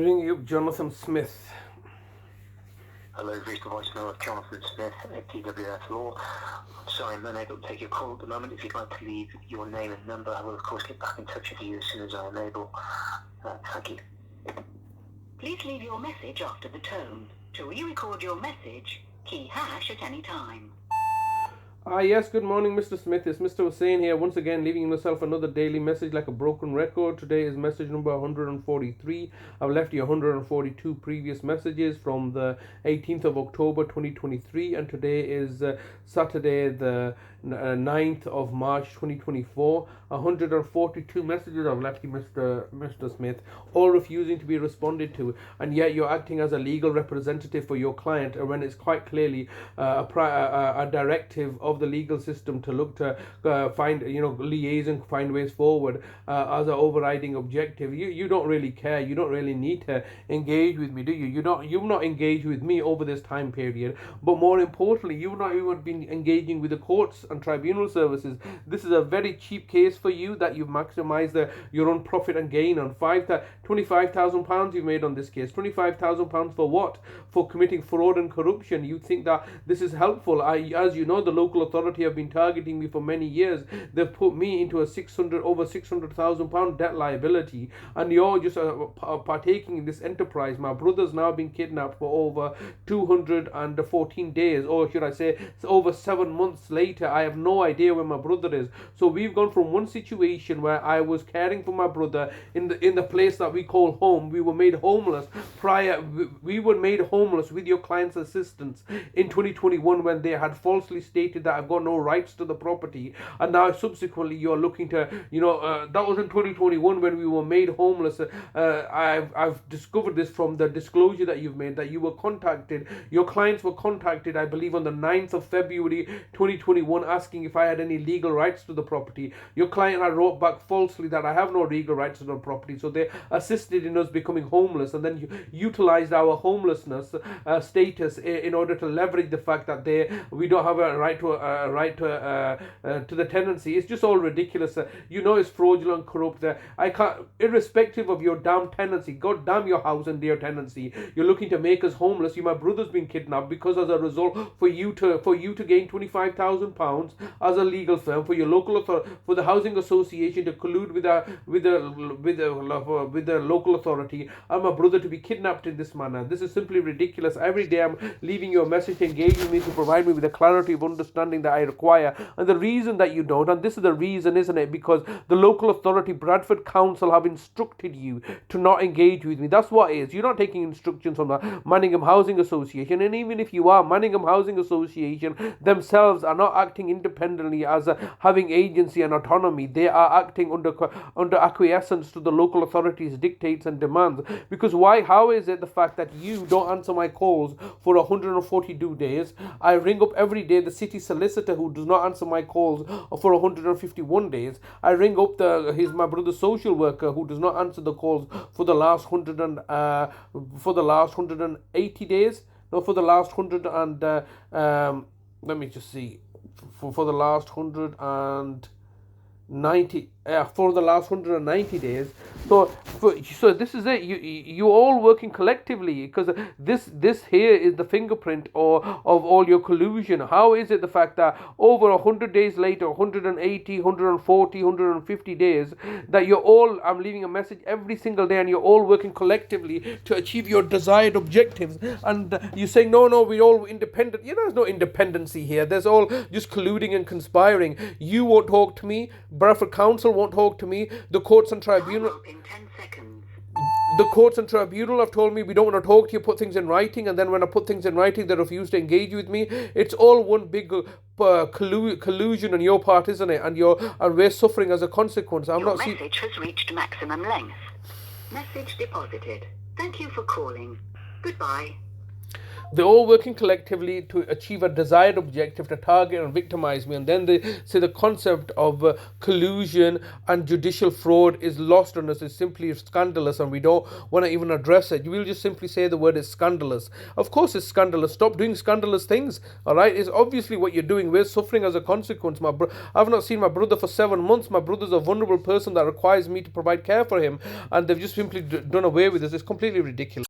Ringing up Jonathan Smith. Hello, you've reached the voicemail of Jonathan Smith at DWF Law. I'm sorry, I'm unable to take your call at the moment. If you'd like to leave your name and number, I will of course get back in touch with you as soon as I am able. Thank you. Please leave your message after the tone. To re-record your message, key hash at any time. Yes, good morning, Mr. Smith. It's Mr. Hussain here, once again leaving yourself another daily message like a broken record. Today is message number 143. I've left you 142 previous messages from the 18th of October 2023, and today is Saturday the 9th of March 2024. 142 messages I've left you, Mr. Smith, all refusing to be responded to, and yet you're acting as a legal representative for your client when it's quite clearly a directive of the legal system to look to find, liaise and find ways forward as an overriding objective. You don't really care. You don't really need to engage with me, do you? You've not engaged with me over this time period, but more importantly, you've not even been engaging with the courts and tribunal services. This is a very cheap case for you that you've maximized your own profit and gain on. £25,000 you've made on this case. £25,000 for what? For committing fraud and corruption. You think that this is helpful? As you know, the local authority have been targeting me for many years. They've put me into a over £600,000 debt liability, and you're just partaking in this enterprise. My brother's now been kidnapped for over 214 days, or should I say, it's over 7 months later. I have no idea where my brother is. So we've gone from one situation where I was caring for my brother in the place that we call home. We were made homeless we were made homeless with your client's assistance in 2021 when they had falsely stated that I've got no rights to the property, and now subsequently you're looking to, that was in 2021 when we were made homeless. I've discovered this from the disclosure that you've made, that you were contacted, your clients were contacted, I believe on the 9th of February 2021, asking if I had any legal rights to the property. Your client had wrote back falsely that I have no legal rights to the property, so they assisted in us becoming homeless, and then you utilized our homelessness status in order to leverage the fact that we don't have a right to the tenancy. It's just all ridiculous. It's fraudulent, corrupt. I can't, irrespective of your damn tenancy, god damn your house and their tenancy, you're looking to make us homeless. My brother's been kidnapped because as a result, for you to gain £25,000 as a legal firm, for your local authority, for the housing association to collude with the local authority, and my brother to be kidnapped in this manner. This is simply ridiculous. Every day I'm leaving you a message to engage with me, to provide me with the clarity of understanding that I require, and the reason that you don't, and this is the reason, isn't it? Because the local authority, Bradford Council, have instructed you to not engage with me. That's what it is. You're not taking instructions from the Manningham Housing Association, and even if you are, Manningham Housing Association themselves are not acting independently as having agency and autonomy. They are acting under acquiescence to the local authorities' dictates and demands. Because how is it the fact that you don't answer my calls for 142 days? I ring up every day the city solicitor who does not answer my calls for 151 days. I ring up my brother's social worker who does not answer the calls for the last 180 days. No, for the last 100 and let me just see, for the last 190 for the last 190 days. So this is it. You're all working collectively, because this here is the fingerprint of all your collusion. How is it the fact that over 100 days later, 180, 140, 150 days, that you're all, I'm leaving a message every single day, and you're all working collectively to achieve your desired objectives, and you're saying no, we're all independent. There's no independency here. There's all just colluding and conspiring. You won't talk to me. Bradford Council won't talk to me. The courts and tribunal. In 10 seconds. The courts and tribunal have told me we don't want to talk to you, put things in writing, and then when I put things in writing, they refuse to engage with me. It's all one big collusion on your part, isn't it? And we're suffering as a consequence. Your message has reached maximum length. Message deposited. Thank you for calling. Goodbye. They're all working collectively to achieve a desired objective, to target and victimize me. And then they say the concept of collusion and judicial fraud is lost on us. It's simply scandalous, and we don't want to even address it. You will just simply say the word is scandalous. Of course it's scandalous. Stop doing scandalous things. All right, it's obviously what you're doing. We're suffering as a consequence. I've not seen my brother for 7 months. My brother's a vulnerable person that requires me to provide care for him, and they've just simply done away with this. It's completely ridiculous.